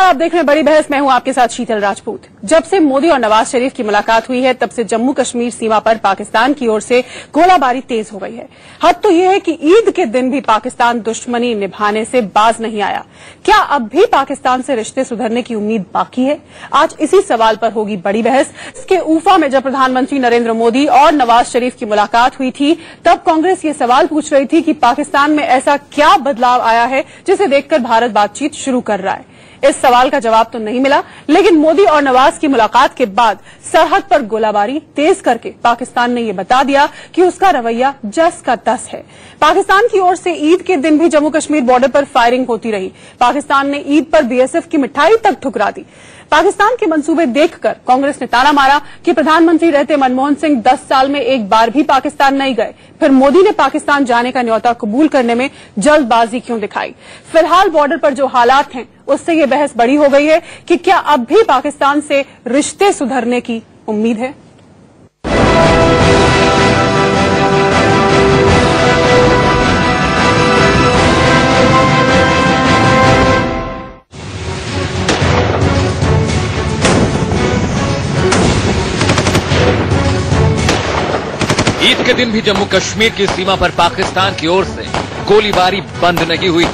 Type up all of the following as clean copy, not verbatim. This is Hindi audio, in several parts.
आप देख रहे हैं बड़ी बहस। मैं हूं आपके साथ शीतल राजपूत। जब से मोदी और नवाज शरीफ की मुलाकात हुई है तब से जम्मू कश्मीर सीमा पर पाकिस्तान की ओर से गोलाबारी तेज हो गई है। हद तो यह है कि ईद के दिन भी पाकिस्तान दुश्मनी निभाने से बाज नहीं आया। क्या अब भी पाकिस्तान से रिश्ते सुधरने की उम्मीद बाकी है? आज इसी सवाल पर होगी बड़ी बहस। इसके ऊफा में जब प्रधानमंत्री नरेंद्र मोदी और नवाज शरीफ की मुलाकात हुई थी तब कांग्रेस ये सवाल पूछ रही थी कि पाकिस्तान में ऐसा क्या बदलाव आया है जिसे देखकर भारत बातचीत शुरू कर रहा है। इस सवाल का जवाब तो नहीं मिला, लेकिन मोदी और नवाज की मुलाकात के बाद सरहद पर गोलाबारी तेज करके पाकिस्तान ने यह बता दिया कि उसका रवैया जस का तस है। पाकिस्तान की ओर से ईद के दिन भी जम्मू कश्मीर बॉर्डर पर फायरिंग होती रही। पाकिस्तान ने ईद पर बीएसएफ की मिठाई तक ठुकरा दी। पाकिस्तान के मंसूबे देखकर कांग्रेस ने ताना मारा कि प्रधानमंत्री रहते मनमोहन सिंह 10 साल में एक बार भी पाकिस्तान नहीं गए। फिर मोदी ने पाकिस्तान जाने का न्योता कबूल करने में जल्दबाजी क्यों दिखाई? फिलहाल बॉर्डर पर जो हालात हैं उससे ये बहस बड़ी हो गई है कि क्या अब भी पाकिस्तान से रिश्ते सुधरने की उम्मीद है? ईद के दिन भी जम्मू कश्मीर की सीमा पर पाकिस्तान की ओर से गोलीबारी बंद नहीं हुई।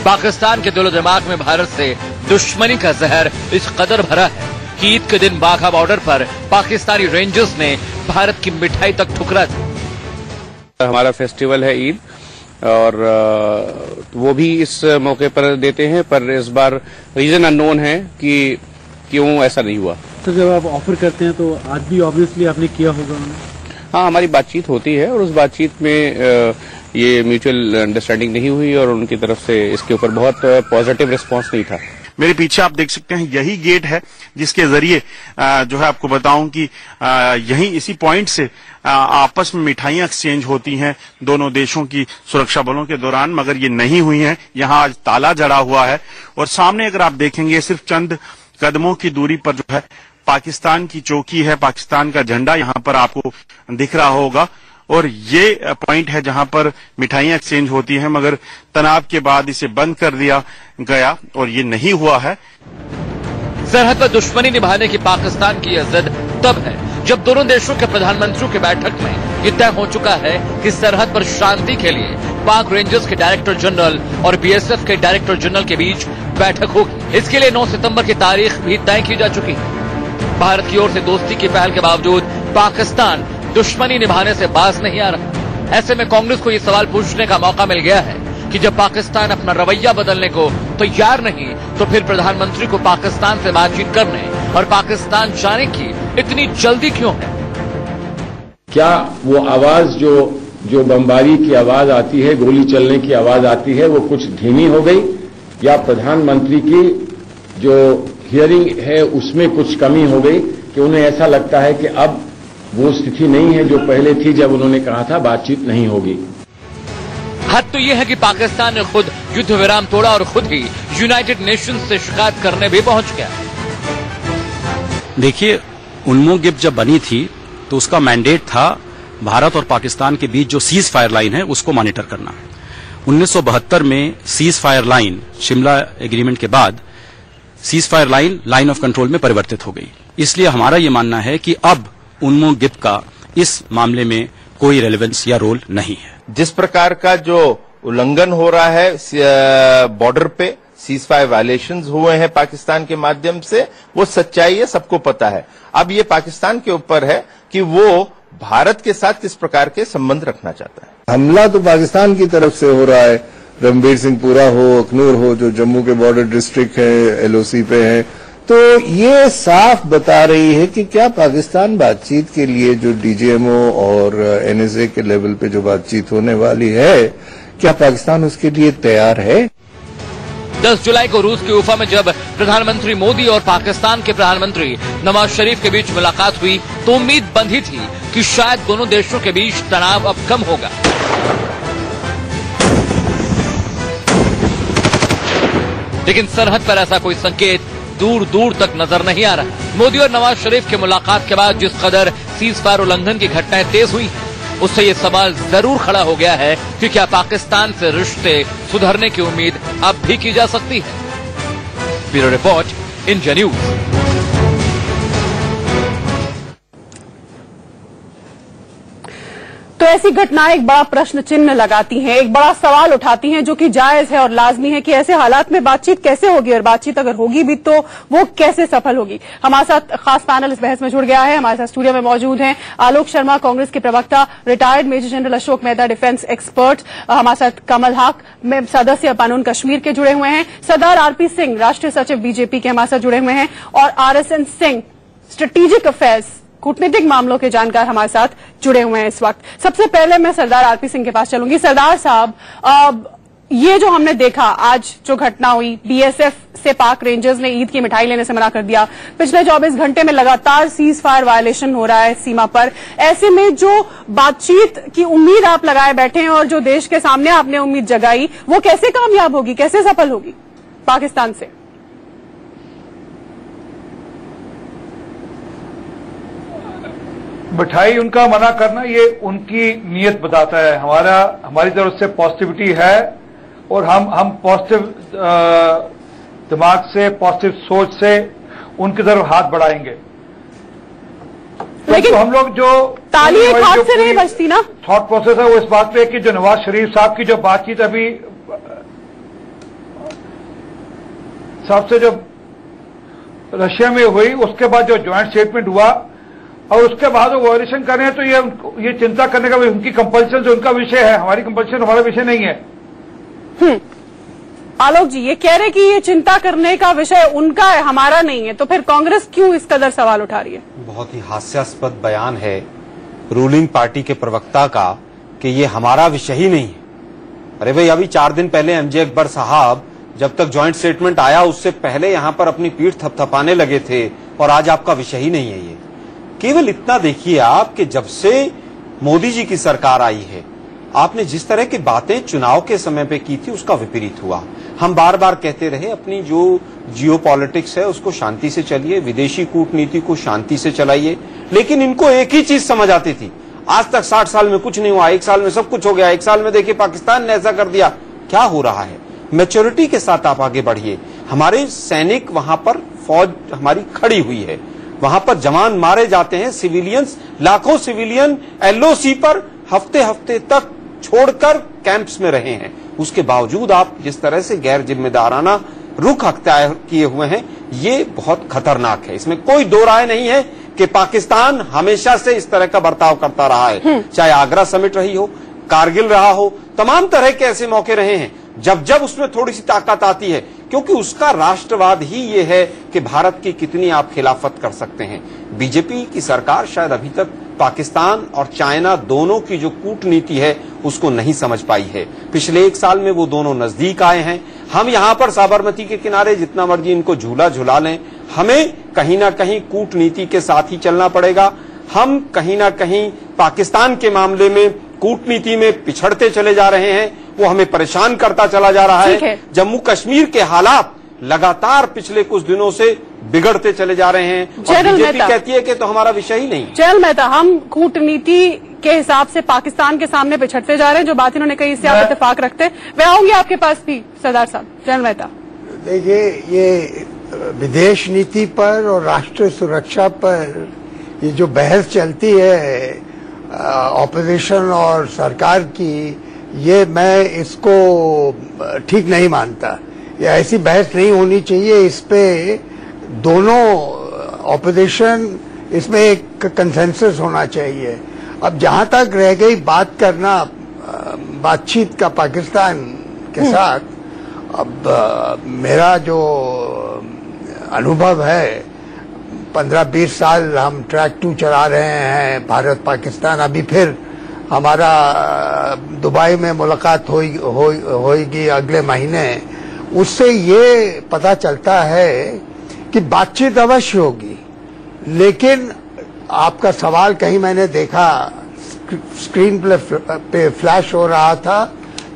पाकिस्तान के दिलो दिमाग में भारत से दुश्मनी का जहर इस कदर भरा है कि ईद के दिन बाघा बॉर्डर पर पाकिस्तानी रेंजर्स ने भारत की मिठाई तक ठुकरा दी। हमारा फेस्टिवल है ईद और वो भी इस मौके पर देते हैं, पर इस बार रीजन अननोन है कि क्यों ऐसा नहीं हुआ। तो जब आप ऑफर करते हैं तो आज भी ऑब्वियसली आपने किया होगा। हाँ, हमारी बातचीत होती है और उस बातचीत में ये म्यूचुअल अंडरस्टैंडिंग नहीं हुई और उनकी तरफ से इसके ऊपर बहुत पॉजिटिव रिस्पांस नहीं था। मेरे पीछे आप देख सकते हैं यही गेट है जिसके जरिए जो है आपको बताऊं कि यही इसी पॉइंट से आपस में मिठाइयां एक्सचेंज होती हैं दोनों देशों की सुरक्षा बलों के दौरान, मगर ये नहीं हुई हैं। यहाँ आज ताला जड़ा हुआ है और सामने अगर आप देखेंगे सिर्फ चंद कदमों की दूरी पर जो है पाकिस्तान की चौकी है, पाकिस्तान का झंडा यहाँ पर आपको दिख रहा होगा और ये पॉइंट है जहां पर मिठाइयां एक्सचेंज होती हैं, मगर तनाव के बाद इसे बंद कर दिया गया और ये नहीं हुआ है। सरहद पर दुश्मनी निभाने की पाकिस्तान की यह जिद तब है जब दोनों देशों के प्रधानमंत्रियों की बैठक में यह तय हो चुका है कि सरहद पर शांति के लिए पाक रेंजर्स के डायरेक्टर जनरल और बीएसएफ के डायरेक्टर जनरल के बीच बैठक होगी। इसके लिए 9 सितंबर की तारीख भी तय की जा चुकी है। भारत की ओर से दोस्ती की पहल के बावजूद पाकिस्तान दुश्मनी निभाने से बाज नहीं आ रहा। ऐसे में कांग्रेस को यह सवाल पूछने का मौका मिल गया है कि जब पाकिस्तान अपना रवैया बदलने को तैयार नहीं तो फिर प्रधानमंत्री को पाकिस्तान से बातचीत करने और पाकिस्तान जाने की इतनी जल्दी क्यों है? क्या वो आवाज जो बमबारी की आवाज आती है, गोली चलने की आवाज आती है, वो कुछ धीमी हो गई या प्रधानमंत्री की जो हियरिंग है उसमें कुछ कमी हो गई कि उन्हें ऐसा लगता है कि अब वो स्थिति नहीं है जो पहले थी जब उन्होंने कहा था बातचीत नहीं होगी। हद तो यह है कि पाकिस्तान ने खुद युद्ध विराम तोड़ा और खुद ही यूनाइटेड नेशंस से शिकायत करने भी पहुंच गया। देखिए, उन्मूक गिफ्ट जब बनी थी तो उसका मैंडेट था भारत और पाकिस्तान के बीच जो सीज फायर लाइन है उसको मॉनिटर करना। 1972 में cease fire line Shimla agreement के बाद cease fire line of control में परिवर्तित हो गई। इसलिए हमारा ये मानना है कि अब उन्मूक गिफ्ट का इस मामले में कोई रेलेवेंस या रोल नहीं है। जिस प्रकार का जो उल्लंघन हो रहा है बॉर्डर पे, सीज फायर वायलेशंस हुए हैं पाकिस्तान के माध्यम से, वो सच्चाई है, सबको पता है। अब ये पाकिस्तान के ऊपर है कि वो भारत के साथ किस प्रकार के संबंध रखना चाहता है। हमला तो पाकिस्तान की तरफ से हो रहा है, रणबीर सिंहपुरा हो, अखनूर हो, जो जम्मू के बॉर्डर डिस्ट्रिक्ट है, एलओसी पे है, तो ये साफ बता रही है कि क्या पाकिस्तान बातचीत के लिए जो डीजीएमओ और एनएसए के लेवल पे जो बातचीत होने वाली है, क्या पाकिस्तान उसके लिए तैयार है? 10 जुलाई को रूस के उफा में जब प्रधानमंत्री मोदी और पाकिस्तान के प्रधानमंत्री नवाज शरीफ के बीच मुलाकात हुई तो उम्मीद बंधी थी कि शायद दोनों देशों के बीच तनाव अब कम होगा। लेकिन सरहद पर ऐसा कोई संकेत दूर दूर तक नजर नहीं आ रहा। मोदी और नवाज शरीफ की मुलाकात के बाद जिस कदर सीज फायर उल्लंघन की घटनाएं तेज हुई उससे ये सवाल जरूर खड़ा हो गया है कि क्या पाकिस्तान से रिश्ते सुधरने की उम्मीद अब भी की जा सकती है। Bureau report, India news. तो ऐसी घटनाएं एक बड़ा प्रश्न चिन्ह लगाती हैं, एक बड़ा सवाल उठाती हैं, जो कि जायज है और लाजमी है कि ऐसे हालात में बातचीत कैसे होगी, और बातचीत अगर होगी भी तो वो कैसे सफल होगी। हमारे साथ खास पैनल इस बहस में जुड़ गया है। हमारे साथ स्टूडियो में मौजूद हैं आलोक शर्मा, कांग्रेस के प्रवक्ता, retired major general Ashok Mehta, defence expert. हमारे साथ कमल हक में सदस्य कानून कश्मीर के जुड़े हुए हैं, सरदार आरपी सिंह राष्ट्रीय सचिव बीजेपी के हमारे साथ जुड़े हुए हैं, और आरएसएन सिंह स्ट्रेटेजिक अफेयर्स कूटनीतिक मामलों के जानकार हमारे साथ जुड़े हुए हैं इस वक्त। सबसे पहले मैं सरदार आरपी सिंह के पास चलूंगी। सरदार साहब, ये जो हमने देखा आज जो घटना हुई, बीएसएफ से पाक रेंजर्स ने ईद की मिठाई लेने से मना कर दिया, पिछले 24 घंटे में लगातार सीज फायर वायलेशन हो रहा है सीमा पर। ऐसे में जो बातचीत की उम्मीद आप लगाए बैठे हैं और जो देश के सामने आपने उम्मीद जगाई, वो कैसे कामयाब होगी, कैसे सफल होगी पाकिस्तान से? मिठाई उनका मना करना ये उनकी नीयत बताता है। हमारी तरफ से पॉजिटिविटी है और हम पॉजिटिव दिमाग से, पॉजिटिव सोच से उनकी तरफ हाथ बढ़ाएंगे। लेकिन तो हम लोग जो ताली एक हाथ से नहीं बजती ना। थॉट प्रोसेस है वो इस बात पे कि जो नवाज शरीफ साहब की जो बातचीत अभी साहब से जो रशिया में हुई, उसके बाद जो ज्वाइंट स्टेटमेंट हुआ और उसके बाद वो वायलेशन कर रहे हैं, तो ये चिंता करने का उनकी कंपल्शन जो उनका विषय है, हमारी कंपल्शन हमारा विषय नहीं है। आलोक जी ये कह रहे कि ये चिंता करने का विषय उनका है, हमारा नहीं है, तो फिर कांग्रेस क्यों इस कदर सवाल उठा रही है? बहुत ही हास्यास्पद बयान है रूलिंग पार्टी के प्रवक्ता का कि ये हमारा विषय ही नहीं है। अरे भाई, अभी 4 दिन पहले एमजे अकबर साहब जब तक ज्वाइंट स्टेटमेंट आया उससे पहले यहां पर अपनी पीठ थपथपाने लगे थे, और आज आपका विषय ही नहीं है ये। केवल इतना देखिए आप कि जब से मोदी जी की सरकार आई है, आपने जिस तरह की बातें चुनाव के समय पे की थी उसका विपरीत हुआ। हम बार बार कहते रहे अपनी जो जियोपॉलिटिक्स है उसको शांति से चलिए, विदेशी कूटनीति को शांति से चलाइए, लेकिन इनको एक ही चीज समझ आती थी। आज तक 60 साल में कुछ नहीं हुआ, 1 साल में सब कुछ हो गया। 1 साल में देखिए पाकिस्तान ने ऐसा कर दिया। क्या हो रहा है? मैच्योरिटी के साथ आप आगे बढ़िए। हमारे सैनिक वहां पर, फौज हमारी खड़ी हुई है, वहां पर जवान मारे जाते हैं, सिविलियंस, लाखों सिविलियन एलओसी पर हफ्ते हफ्ते तक छोड़कर कैंप्स में रहे हैं। उसके बावजूद आप जिस तरह से गैर जिम्मेदाराना रुख अख्तियार किए हुए हैं, ये बहुत खतरनाक है। इसमें कोई दो राय नहीं है कि पाकिस्तान हमेशा से इस तरह का बर्ताव करता रहा है, चाहे आगरा समिट रही हो, कारगिल रहा हो, तमाम तरह के ऐसे मौके रहे हैं जब जब उसमें थोड़ी सी ताकत आती है, क्योंकि उसका राष्ट्रवाद ही ये है कि भारत की कितनी आप खिलाफत कर सकते हैं। बीजेपी की सरकार शायद अभी तक पाकिस्तान और चाइना दोनों की जो कूटनीति है उसको नहीं समझ पाई है। पिछले 1 साल में वो दोनों नजदीक आए हैं। हम यहां पर साबरमती के किनारे जितना मर्जी इनको झूला झुला लें, हमें कहीं ना कहीं कूटनीति के साथ ही चलना पड़ेगा। हम कहीं ना कहीं पाकिस्तान के मामले में कूटनीति में पिछड़ते चले जा रहे हैं, वो हमें परेशान करता चला जा रहा है। जम्मू कश्मीर के हालात लगातार पिछले कुछ दिनों से बिगड़ते चले जा रहे हैं और बीजेपी कहती है कि तो हमारा विषय ही नहीं। जनरल मेहता, हम कूटनीति के हिसाब से पाकिस्तान के सामने पिछड़ते जा रहे हैं, जो बात इन्होंने कही इससे आप इत्तेफाक रखते हैं। मैं आऊंगी आपके पास भी सरदार साहब। जनरल मेहता, देखिए, ये विदेश नीति पर और राष्ट्रीय सुरक्षा पर ये जो बहस चलती है ऑपोजिशन और सरकार की, ये मैं इसको ठीक नहीं मानता। ये ऐसी बहस नहीं होनी चाहिए। इस पे दोनों ऑपोजिशन, इसमें एक कंसेंसस होना चाहिए। अब जहां तक रह गई बात करना बातचीत का पाकिस्तान के साथ, अब मेरा जो अनुभव है, 15-20 साल हम ट्रैक 2 चला रहे हैं भारत पाकिस्तान। अभी फिर हमारा दुबई में मुलाकात होगी अगले महीने। उससे ये पता चलता है कि बातचीत अवश्य होगी, लेकिन आपका सवाल कहीं मैंने देखा स्क्रीन पे फ्लैश हो रहा था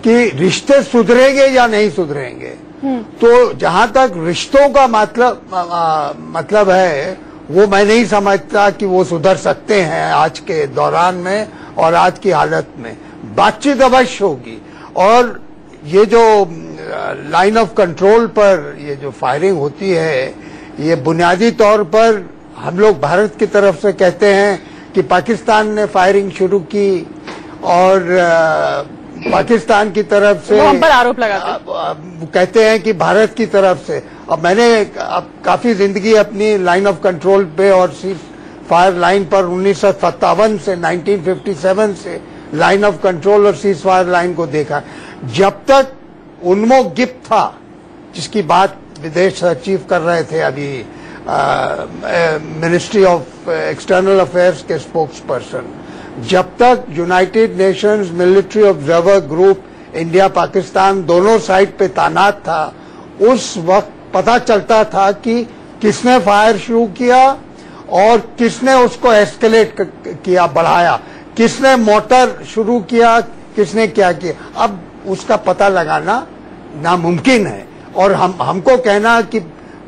कि रिश्ते सुधरेंगे या नहीं सुधरेंगे। तो जहां तक रिश्तों का मतलब है, वो मैं नहीं समझता कि वो सुधर सकते हैं आज के दौरान में और आज की हालत में। बातचीत अवश्य होगी और ये जो लाइन ऑफ कंट्रोल पर ये जो फायरिंग होती है, ये बुनियादी तौर पर हम लोग भारत की तरफ से कहते हैं कि पाकिस्तान ने फायरिंग शुरू की और पाकिस्तान की तरफ से हम पर आरोप लगाते कहते हैं कि भारत की तरफ से। अब मैंने काफी जिंदगी अपनी लाइन ऑफ कंट्रोल पे और सीज फायर लाइन पर 1957 से 1957 से लाइन ऑफ कंट्रोल और सीज फायर लाइन को देखा। जब तक उन्मोक गिप्त था, जिसकी बात विदेश सचिव कर रहे थे अभी, मिनिस्ट्री ऑफ एक्सटर्नल अफेयर्स के स्पोक्स पर्सन, जब तक United Nations military observer group India Pakistan दोनों साइड पे तैनात था, उस वक्त पता चलता था कि किसने फायर शुरू किया और किसने उसको एस्केलेट किया, बढ़ाया, किसने मोटर शुरू किया, किसने क्या किया। अब उसका पता लगाना नामुमकिन है और हमको कहना कि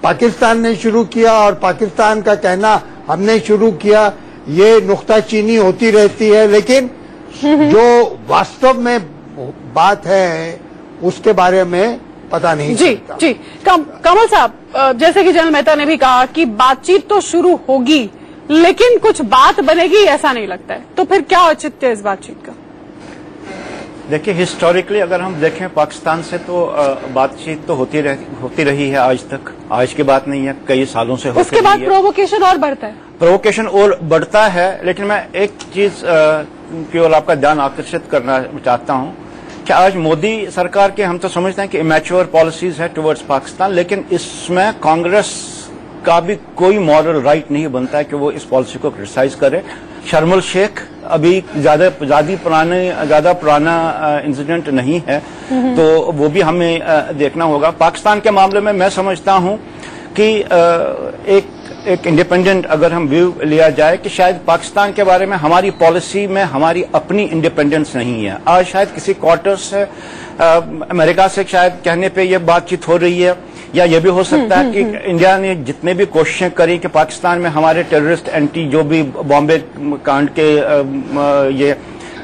पाकिस्तान ने शुरू किया और पाकिस्तान का कहना हमने शुरू किया, ये नुक्ताचीनी होती रहती है, लेकिन जो वास्तव में बात है उसके बारे में पता नहीं चलता। जी कमल साहब, जैसे कि जनरल मेहता ने भी कहा कि बातचीत तो शुरू होगी लेकिन कुछ बात बनेगी ऐसा नहीं लगता है, तो फिर क्या औचित्य इस बातचीत का? देखिए, हिस्टोरिकली अगर हम देखें पाकिस्तान से तो बातचीत तो होती रही है आज तक, आज की बात नहीं है, कई सालों से होती रही है। उसके बाद प्रोवोकेशन और बढ़ता है, प्रोवोकेशन और बढ़ता है। लेकिन मैं एक चीज की ओर आपका ध्यान आकर्षित करना चाहता हूं कि आज मोदी सरकार के, हम तो समझते हैं कि इमैच्योर पॉलिसीज है टुवर्ड्स पाकिस्तान, लेकिन इसमें कांग्रेस का भी कोई मॉरल राइट नहीं बनता है कि वो इस पॉलिसी को क्रिटिसाइज करे। शर्मल शेख अभी ज्यादा पुराना इंसिडेंट नहीं है, तो वो भी हमें देखना होगा। पाकिस्तान के मामले में मैं समझता हूं कि एक इंडिपेंडेंट अगर हम व्यू लिया जाए कि शायद पाकिस्तान के बारे में हमारी पॉलिसी में हमारी अपनी इंडिपेंडेंस नहीं है। आज शायद किसी क्वार्टर से अमेरिका से शायद कहने पे ये बातचीत हो रही है, या ये भी हो सकता है कि इंडिया ने जितने भी कोशिशें करी कि पाकिस्तान में हमारे टेररिस्ट एंटी जो भी बॉम्बे कांड के ये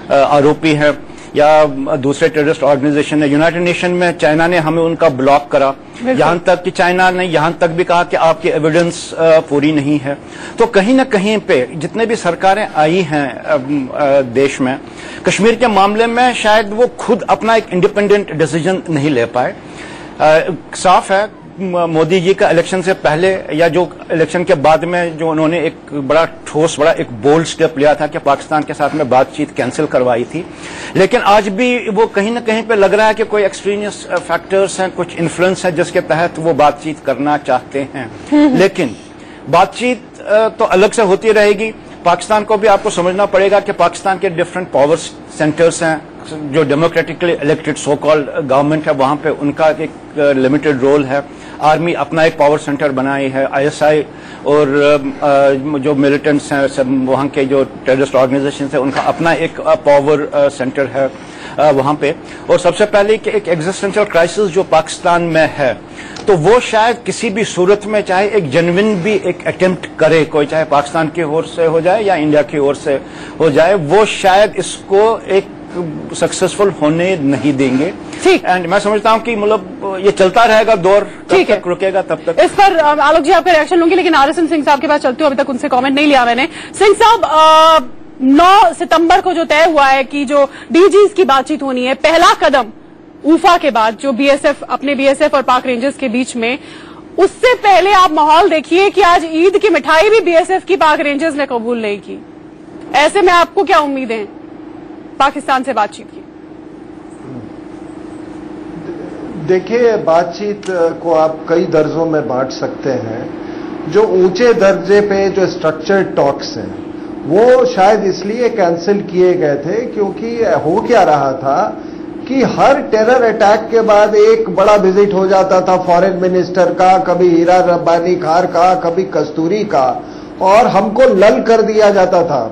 आरोपी हैं या दूसरे टेररिस्ट ऑर्गेनाइजेशन है, यूनाइटेड नेशन में चाइना ने हमें उनका ब्लॉक करा, यहां तक कि चाइना ने यहां तक भी कहा कि आपकी एविडेंस पूरी नहीं है। तो कहीं न कहीं पे जितने भी सरकारें आई हैं देश में, कश्मीर के मामले में शायद वो खुद अपना एक इंडिपेंडेंट डिसीजन नहीं ले पाए। साफ है मोदी जी का इलेक्शन से पहले या जो इलेक्शन के बाद में जो उन्होंने एक बड़ा ठोस, बड़ा एक बोल्ड स्टेप लिया था कि पाकिस्तान के साथ में बातचीत कैंसिल करवाई थी, लेकिन आज भी वो कहीं न कहीं पे लग रहा है कि कोई एक्सट्रीनियस फैक्टर्स हैं, कुछ इन्फ्लुएंस है जिसके तहत वो बातचीत करना चाहते हैं। लेकिन बातचीत तो अलग से होती रहेगी। पाकिस्तान को भी आपको समझना पड़ेगा कि पाकिस्तान के डिफरेंट पावर सेंटर्स हैं, जो democratically elected so called government है, वहां पे उनका एक लिमिटेड रोल है। आर्मी अपना एक पावर सेंटर बनाई है, आईएसआई और जो मिलिटेंट्स हैं वहां के जो टेररिस्ट ऑर्गेनाइजेशन है उनका अपना एक पावर सेंटर है वहां पे। और सबसे पहले कि एक एग्जिस्टेंशियल क्राइसिस जो पाकिस्तान में है, तो वो शायद किसी भी सूरत में चाहे एक जेन्युइन भी एक अटेम्प्ट करे, कोई चाहे पाकिस्तान की ओर से हो जाए या इंडिया की ओर से हो जाए, वो शायद इसको एक सक्सेसफुल होने नहीं देंगे। ठीक, एंड मैं समझता हूं कि मतलब ये चलता रहेगा दौर, कब तक रुकेगा तब तक। इस पर आलोक जी आपका रिएक्शन लूंगी, लेकिन आरएसएन सिंह साहब के पास चलती हूं, अभी तक उनसे कमेंट नहीं लिया मैंने। सिंह साहब, 9 सितंबर को जो तय हुआ है कि जो डीजीज की बातचीत होनी है, पहला कदम ऊफा के बाद जो अपने बीएसएफ और पाक रेंजर्स के बीच में, उससे पहले आप माहौल देखिए कि आज ईद की मिठाई भी बीएसएफ की पाक रेंजर्स ने कबूल नहीं की। ऐसे में आपको क्या उम्मीदें हैं पाकिस्तान से बातचीत की? देखिए, बातचीत को आप कई दर्जों में बांट सकते हैं। जो ऊंचे दर्जे पे जो स्ट्रक्चर्ड टॉक्स हैं वो शायद इसलिए कैंसिल किए गए थे क्योंकि हो क्या रहा था कि हर टेरर अटैक के बाद एक बड़ा विजिट हो जाता था फॉरेन मिनिस्टर का, कभी हीरा रब्बानी खार का, कभी कस्तूरी का, और हमको लल कर दिया जाता था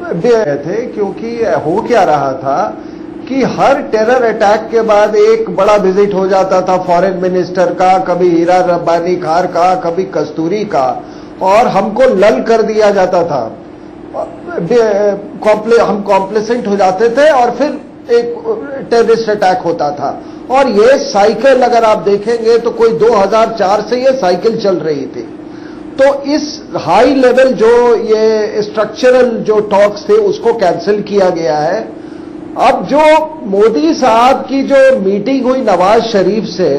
थे क्योंकि हो क्या रहा था कि हर टेरर अटैक के बाद एक बड़ा विजिट हो जाता था फॉरेन मिनिस्टर का, कभी हीरा रब्बानी खार का, कभी कस्तूरी का, और हमको लल कर दिया जाता था। हम कॉम्प्लेसेंट हो जाते थे और एक टेररिस्ट अटैक होता था। और ये साइकिल अगर आप देखेंगे तो कोई 2004 से ये साइकिल चल रही थी। तो इस हाई लेवल जो ये स्ट्रक्चरल जो टॉक्स थे उसको कैंसिल किया गया है। अब जो मोदी साहब की जो मीटिंग हुई नवाज शरीफ से,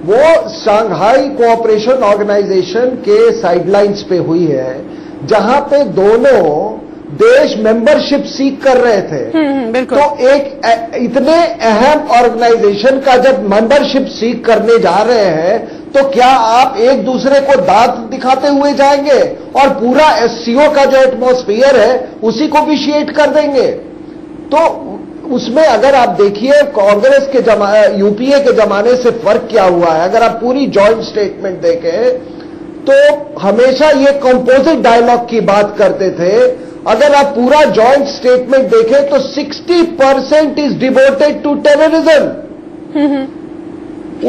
वो शंघाई कोऑपरेशन ऑर्गेनाइजेशन के साइडलाइंस पे हुई है, जहां पे दोनों देश मेंबरशिप सीख कर रहे थे। तो एक इतने अहम ऑर्गेनाइजेशन का जब मेंबरशिप सीख करने जा रहे हैं, तो क्या आप एक दूसरे को दांत दिखाते हुए जाएंगे और पूरा एससीओ का जो एटमॉस्फियर है उसी को विशिएट कर देंगे? तो उसमें अगर आप देखिए कांग्रेस के यूपीए के जमाने से फर्क क्या हुआ है, अगर आप पूरी जॉइंट स्टेटमेंट देखें तो हमेशा ये कंपोजिट डायलॉग की बात करते थे। अगर आप पूरा जॉइंट स्टेटमेंट देखें तो 60% इज डिवोटेड टू टेररिज्म।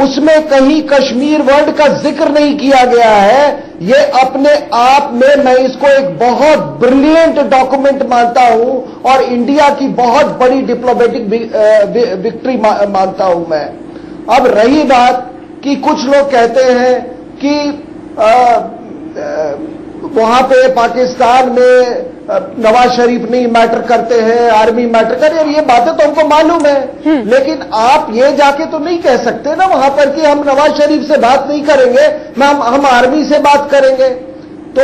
उसमें कहीं कश्मीर वर्ड का जिक्र नहीं किया गया है। ये अपने आप में मैं इसको एक बहुत ब्रिलियंट डॉक्यूमेंट मानता हूं और इंडिया की बहुत बड़ी डिप्लोमेटिक विक्ट्री मानता हूं मैं। अब रही बात कि कुछ लोग कहते हैं कि वहां पे पाकिस्तान में नवाज शरीफ नहीं मैटर करते हैं, आर्मी मैटर करे, ये बातें तो हमको मालूम है। लेकिन आप ये जाके तो नहीं कह सकते ना वहां पर कि हम नवाज शरीफ से बात नहीं करेंगे, हम आर्मी से बात करेंगे। तो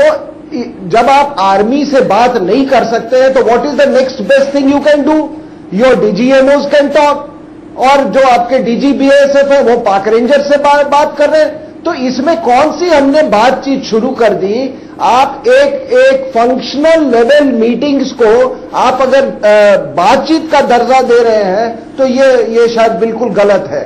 जब आप आर्मी से बात नहीं कर सकते हैं तो what is the next best thing you can do? Your DGMOs can talk, और जो आपके डीजी बीएसएफ है वो पाक रेंजर से बात कर रहे हैं। तो इसमें कौन सी हमने बातचीत शुरू कर दी? आप एक फंक्शनल लेवल मीटिंग्स को आप अगर बातचीत का दर्जा दे रहे हैं तो ये शायद बिल्कुल गलत है।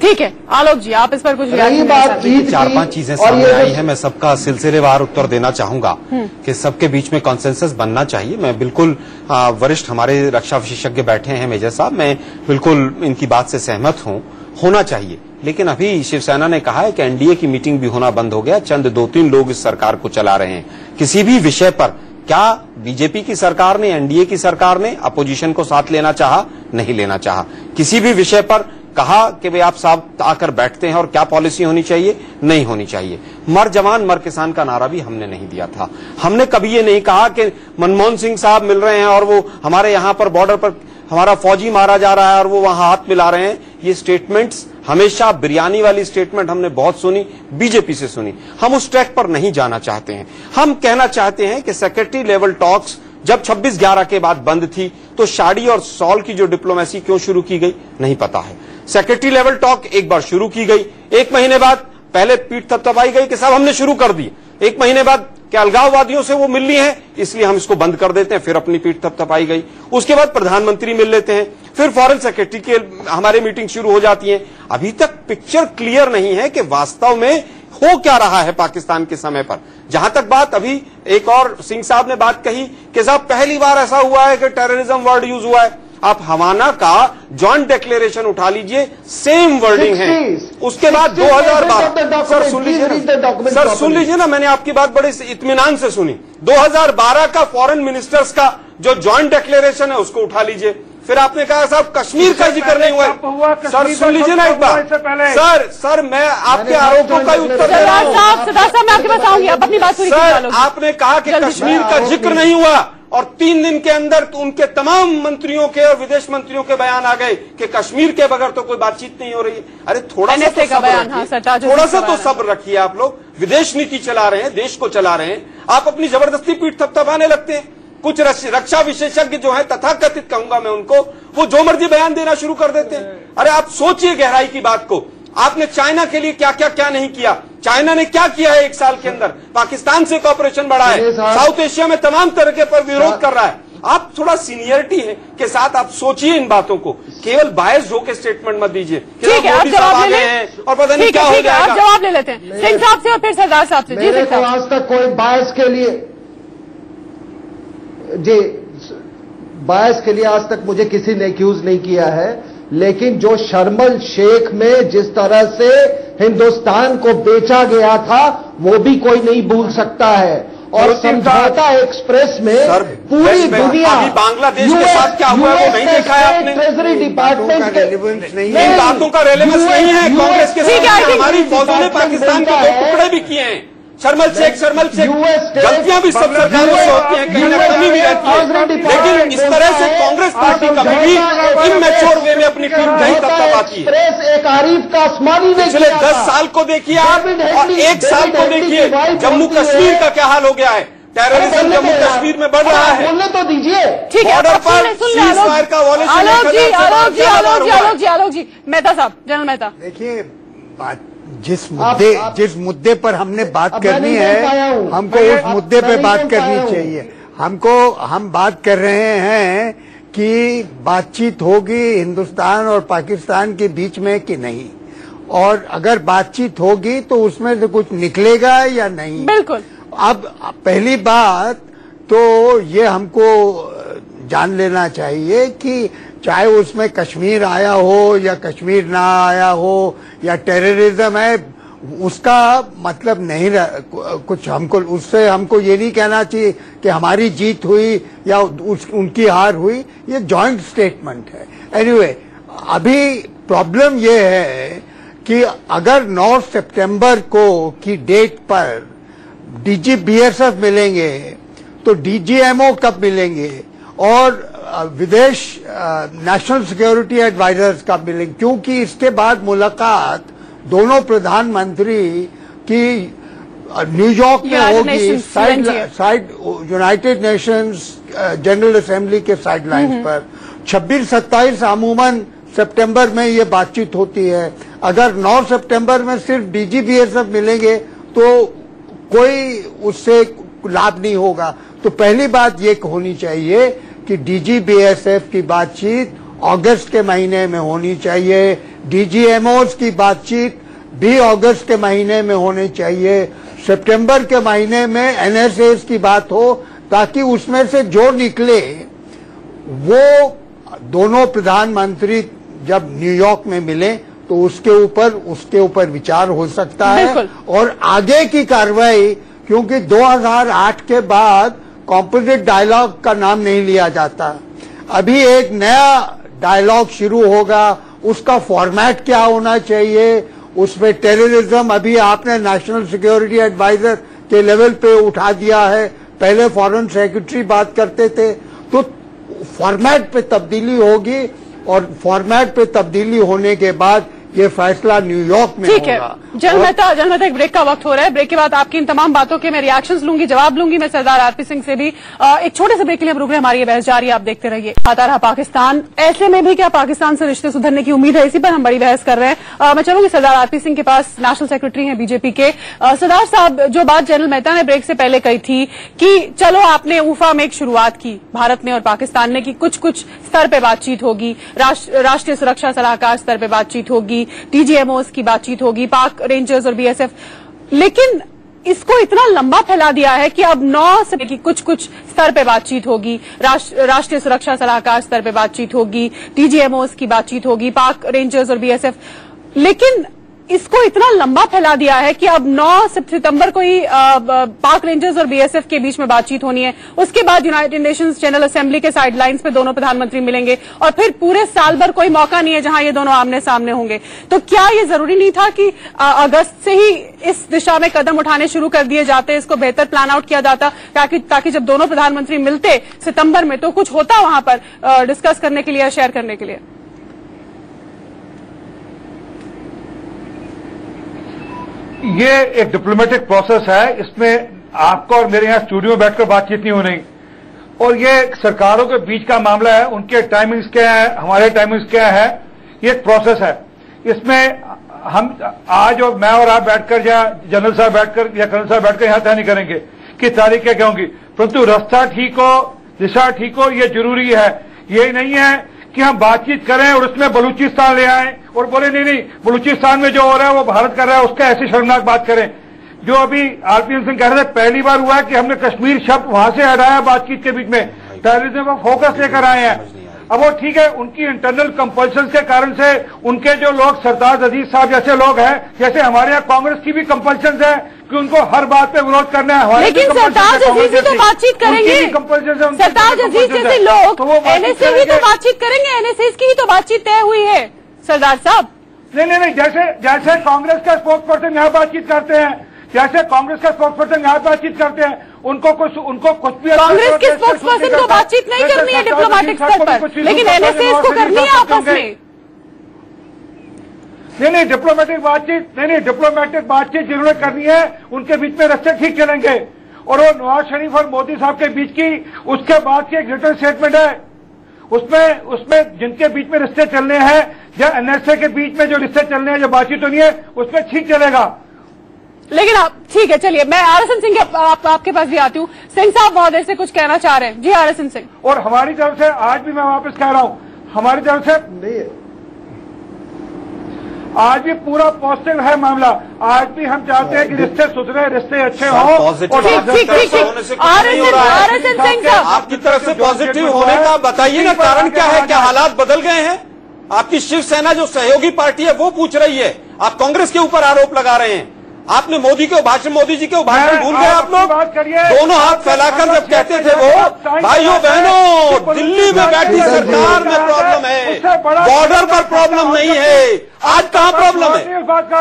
ठीक है आलोक जी, आप इस पर कुछ रही बात ईद की, 4-5 चीजें सामने आई हैं, मैं सबका सिलसिलेवार उत्तर देना चाहूंगा कि सबके बीच में कॉन्सेंसस बनना चाहिए। मैं बिल्कुल वरिष्ठ हमारे रक्षा विशेषज्ञ बैठे हैं मेजर साहब, मैं बिल्कुल इनकी बात से सहमत हूं, होना चाहिए। लेकिन अभी शिवसेना ने कहा है कि एनडीए की मीटिंग भी होना बंद हो गया, चंद 2-3 लोग इस सरकार को चला रहे हैं। किसी भी विषय पर क्या बीजेपी की सरकार ने, एनडीए की सरकार ने अपोजिशन को साथ लेना चाहा? नहीं लेना चाहा। किसी भी विषय पर कहा कि भाई आप साहब आकर बैठते हैं और क्या पॉलिसी होनी चाहिए? नहीं होनी चाहिए। मर जवान मर किसान का नारा भी हमने नहीं दिया था। हमने कभी ये नहीं कहा कि मनमोहन सिंह साहब मिल रहे हैं और वो हमारे यहां पर बॉर्डर पर हमारा फौजी मारा जा रहा है और वो वहां हाथ मिला रहे हैं। ये स्टेटमेंट्स हमेशा बिरयानी वाली स्टेटमेंट हमने बहुत सुनी, बीजेपी से सुनी। हम उस ट्रैक पर नहीं जाना चाहते हैं। हम कहना चाहते हैं कि सेक्रेटरी लेवल टॉक्स जब 26/11 के बाद बंद थी तो शाड़ी और सॉल की जो डिप्लोमेसी क्यों शुरू की गई नहीं पता है। सेक्रेटरी लेवल टॉक एक बार शुरू की गई, 1 महीने बाद पहले पीठ थपथपाई गई कि साहब हमने शुरू कर दी। 1 महीने बाद कि अलगाववादियों से वो मिलनी है इसलिए हम इसको बंद कर देते हैं, फिर अपनी पीठ थपथपाई गई। उसके बाद प्रधानमंत्री मिल लेते हैं, फिर फॉरेन सेक्रेटरी के हमारे मीटिंग शुरू हो जाती है। अभी तक पिक्चर क्लियर नहीं है कि वास्तव में हो क्या रहा है पाकिस्तान के समय पर। जहां तक बात अभी एक और सिंह साहब ने बात कही कि साहब पहली बार ऐसा हुआ है कि टेररिज्म वर्ड यूज हुआ है। आप हवाना का जॉइंट डिक्लेरेशन उठा लीजिए, सेम वर्डिंग है। उसके बाद 2012 सर सुन लीजिए ना, मैंने आपकी बात बड़े इत्मीनान से सुनी। 2012 का फॉरेन मिनिस्टर्स का जो जॉइंट डिक्लेरेशन है उसको उठा लीजिए। फिर आपने कहा साहब कश्मीर का जिक्र नहीं हुआ। सर सुन लीजिए ना एक बार। सर मैं आपके आरोपों का उत्तर दे रहा हूं। मैं आपके पास आऊंगी, अपनी बात पूरी कीजिए। सर आपने कहा कि कश्मीर का जिक्र नहीं हुआ और 3 दिन के अंदर तो उनके तमाम मंत्रियों के और विदेश मंत्रियों के बयान आ गए कि कश्मीर के बगैर तो कोई बातचीत नहीं हो रही है। अरे थोड़ा सा तो सब्र रखिए। आप लोग विदेश नीति चला रहे हैं, देश को चला रहे हैं, आप अपनी जबरदस्ती पीठ थपथपाने लगते हैं। कुछ रक्षा विशेषज्ञ जो है, तथाकथित कहूंगा मैं उनको, वो जो मर्जी बयान देना शुरू कर देते हैं। अरे आप सोचिए गहराई की बात को। आपने चाइना के लिए क्या क्या नहीं किया। चाइना ने क्या किया है 1 साल के अंदर? पाकिस्तान से कॉपरेशन बढ़ा है, साउथ एशिया में तमाम तरह पर विरोध कर रहा है। आप थोड़ा सीनियरिटी है के साथ आप सोचिए इन बातों को, केवल बायस होकर स्टेटमेंट मत दीजिए। ठीक है, आप जवाब ले लें और पता नहीं क्या हो जाएगा। आप जवाब ले लेते हैं सिंह साहब से और फिर सरदार साहब से। मेरे को आज तक कोई बायस के लिए आज तक मुझे किसी ने एक्यूज नहीं किया है। लेकिन जो शर्मल शेख में जिस तरह से हिंदुस्तान को बेचा गया था वो भी कोई नहीं भूल सकता है। और समझौता एक्सप्रेस में पूरी दुनिया अभी बांग्लादेश के साथ क्या हुआ है वो नहीं देखा है आपने? ट्रेजरी डिपार्टमेंट रेलेवेंस नहीं इन बातों का रेलेवेंस नहीं है। कांग्रेस के साथ हमारी फौजों ने पाकिस्तान के 2 टुकड़े भी किए हैं। शर्मल शेख गलतियां भी सब सरकारों से होती हैं, कहीं ना कमी भी रहती है, लेकिन इस तरह से कांग्रेस पार्टी कभी भी इमैच्योर वे में अपनी टीम नहीं करता पाती है। एक आरिफ का आसमानी नहीं पिछले 10 साल को देखिए आप और 1 साल को देखिए जम्मू कश्मीर का क्या हाल हो गया है। टेररिज्म जम्मू कश्मीर में बढ़ रहा है। बोलने तो दीजिए। ठीक है, बॉर्डर पर सीज़फायर का वॉलेशन। आलोक जी, मेहता साहब, जनरल मेहता, देखिए जिस मुद्दे पर हमने बात करनी है, हमको उस मुद्दे पे बात करनी चाहिए। हम बात कर रहे हैं कि बातचीत होगी हिंदुस्तान और पाकिस्तान के बीच में कि नहीं, और अगर बातचीत होगी तो उसमें से कुछ निकलेगा या नहीं। बिल्कुल। अब पहली बात तो ये हमको जान लेना चाहिए कि चाहे उसमें कश्मीर आया हो या कश्मीर ना आया हो या टेररिज्म है, उसका मतलब नहीं कुछ हमको ये नहीं कहना चाहिए कि हमारी जीत हुई या उनकी हार हुई। ये जॉइंट स्टेटमेंट है। एनीवे, अभी प्रॉब्लम ये है कि अगर 9 सितंबर को की डेट पर डीजी बीएसएफ मिलेंगे तो डीजीएमओ कब मिलेंगे और विदेश नेशनल सिक्योरिटी एडवाइजर्स कब मिलेंगे, क्योंकि इसके बाद मुलाकात दोनों प्रधानमंत्री की न्यूयॉर्क में होगी, side United Nations general assembly के साइड लाइन पर। 26-27 अमूमन सितंबर में ये बातचीत होती है। अगर 9 सितंबर में सिर्फ डीजी बीएसएफ मिलेंगे तो कोई उससे लाभ नहीं होगा। तो पहली बात ये होनी चाहिए कि डीजी बीएसएफ की बातचीत अगस्त के महीने में होनी चाहिए, डीजीएमओस की बातचीत भी अगस्त के महीने में होनी चाहिए, सितंबर के महीने में एनएसएस की बात हो, ताकि उसमें से जो निकले वो दोनों प्रधानमंत्री जब न्यूयॉर्क में मिले तो उसके ऊपर विचार हो सकता है और आगे की कार्रवाई, क्योंकि 2008 के बाद कॉम्पोजिट डायलॉग का नाम नहीं लिया जाता। अभी एक नया डायलॉग शुरू होगा, उसका फॉर्मेट क्या होना चाहिए, उसमें टेररिज्म अभी आपने नेशनल सिक्योरिटी एडवाइजर के लेवल पे उठा दिया है, पहले फॉरेन सेक्रेटरी बात करते थे, तो फॉर्मेट पे तब्दीली होगी और फॉर्मेट पे तब्दीली होने के बाद ये फैसला न्यूयॉर्क में ठीक है। जनरल मेहता, एक ब्रेक का वक्त हो रहा है। ब्रेक के बाद आपकी इन तमाम बातों के मैं रिएक्शंस लूंगी, जवाब लूंगी मैं सरदार आरपी सिंह से भी। एक छोटे से ब्रेक के लिए हम रुक रहे हैं, हमारी ये बहस जारी है, आप देखते रहिए। आता रहा पाकिस्तान, ऐसे में भी क्या पाकिस्तान से रिश्ते सुधरने की उम्मीद है, इसी पर हम बड़ी बहस कर रहे हैं। मैं चलूंगी सरदार आरपी सिंह के पास, नेशनल सेक्रेटरी हैं बीजेपी के। सरदार साहब, जो बात जनरल मेहता ने ब्रेक से पहले कही थी कि चलो आपने ऊफा में एक शुरुआत की, भारत ने और पाकिस्तान ने, की कुछ स्तर पे बातचीत होगी, राष्ट्रीय सुरक्षा सलाहकार स्तर पे बातचीत होगी, डीजीएमओस की बातचीत होगी, पाक रेंजर्स और बीएसएफ, लेकिन इसको इतना लंबा फैला दिया है कि अब 9 से की कुछ स्तर पे बातचीत होगी, राष्ट्रीय सुरक्षा सलाहकार स्तर पे बातचीत होगी, डीजीएमओस की बातचीत होगी, पाक रेंजर्स और बीएसएफ, लेकिन इसको इतना लंबा फैला दिया है कि अब 9 सितंबर को ही पाक रेंजर्स और बीएसएफ के बीच में बातचीत होनी है। उसके बाद यूनाइटेड नेशंस जनरल असेंबली के साइडलाइंस पे दोनों प्रधानमंत्री मिलेंगे और फिर पूरे साल भर कोई मौका नहीं है जहां ये दोनों आमने सामने होंगे। तो क्या ये जरूरी नहीं था कि अगस्त से ही इस दिशा में कदम उठाने शुरू कर दिए जाते, इसको बेहतर प्लान आउट किया जाता, ताकि जब दोनों प्रधानमंत्री मिलते सितंबर में तो कुछ होता वहां पर डिस्कस करने के लिए, शेयर करने के लिए? ये एक डिप्लोमेटिक प्रोसेस है, इसमें आपका और मेरे यहाँ स्टूडियो में बैठकर बातचीत नहीं होनी, और ये सरकारों के बीच का मामला है, उनके टाइमिंग्स क्या है, हमारे टाइमिंग्स क्या है, ये एक प्रोसेस है। इसमें हम आज और मैं और आप बैठकर या जनरल साहब बैठकर या कर्नल साहब बैठकर यहाँ तय नहीं करेंगे कि तारीख क्या होंगी, परंतु रास्ता ठीक हो, दिशा ठीक हो, ये जरूरी है। ये नहीं है कि हम बातचीत करें और उसमें बलूचिस्तान ले आए और बोले नहीं बलूचिस्तान में जो हो रहा है वो भारत कर रहा है, उसका ऐसी शर्मनाक बात करें। जो अभी आरपी सिंह कह रहे थे, पहली बार हुआ है कि हमने कश्मीर शब्द वहां से हटाया बातचीत के बीच में, टेररिज्म का फोकस लेकर आए हैं। अब वो ठीक है, उनकी इंटरनल कंपल्शन के कारण से उनके जो लोग सरदार अजीज साहब जैसे लोग हैं, जैसे हमारे यहाँ कांग्रेस की भी कंपल्शन है कि उनको हर बात पे विरोध करना है। लेकिन सरदार अजीज ही तो बातचीत करेंगे, सरदार अजीज जैसे लोग एनएसए ही तो बातचीत करेंगे, एनएसए की ही तो बातचीत तय हुई है सरदार साहब। नहीं, जैसे कांग्रेस का स्पोक्स पर्सन यहाँ बातचीत करते हैं, जैसे कांग्रेस का स्पोक्स पर्सन यहाँ बातचीत करते हैं, उनको कुछ भी कांग्रेस के स्पोक्स पर्सन को बातचीत नहीं करनी है डिप्लोमेटिक स्तर पर, लेकिन एनएसए इसको करनी है आपस में। नहीं, डिप्लोमेटिक बातचीत जिन्होंने करनी है उनके बीच में रास्ते ठीक चलेंगे। और वो नवाज शरीफ और मोदी साहब के बीच की उसके बाद की एक रिटर्न स्टेटमेंट है, उसमें जिनके बीच में रिश्ते चलने हैं या एनएसए के बीच में जो रिश्ते चलने हैं, जो बातचीत होनी है, उसमें ठीक चलेगा। लेकिन आप ठीक है, चलिए मैं आरएसएन सिंह आपके पास भी आती हूँ। सिंह साहब बहुत देर से कुछ कहना चाह रहे हैं। जी आरएसएन सिंह। और हमारी तरफ से आज भी मैं वापस कह रहा हूँ, हमारी तरफ से आज भी पूरा पॉजिटिव है मामला। आज भी हम चाहते हैं कि रिश्ते सुधरे, रिश्ते अच्छे हों। आरएसएन सिंह साहब, आपकी तरफ से पॉजिटिव होने का बताइए ना, कारण क्या है? क्या हालात बदल गए हैं? आपकी शिवसेना जो सहयोगी पार्टी है वो पूछ रही है, आप कांग्रेस के ऊपर आरोप लगा रहे हैं। आपने मोदी जी के भाषण भूल गए आप लोग? दोनों हाथ फैलाकर जब कहते थे वो, भाइयों बहनों, दिल्ली में बैठी सरकार में प्रॉब्लम है, बॉर्डर पर प्रॉब्लम नहीं है। आज कहाँ प्रॉब्लम है?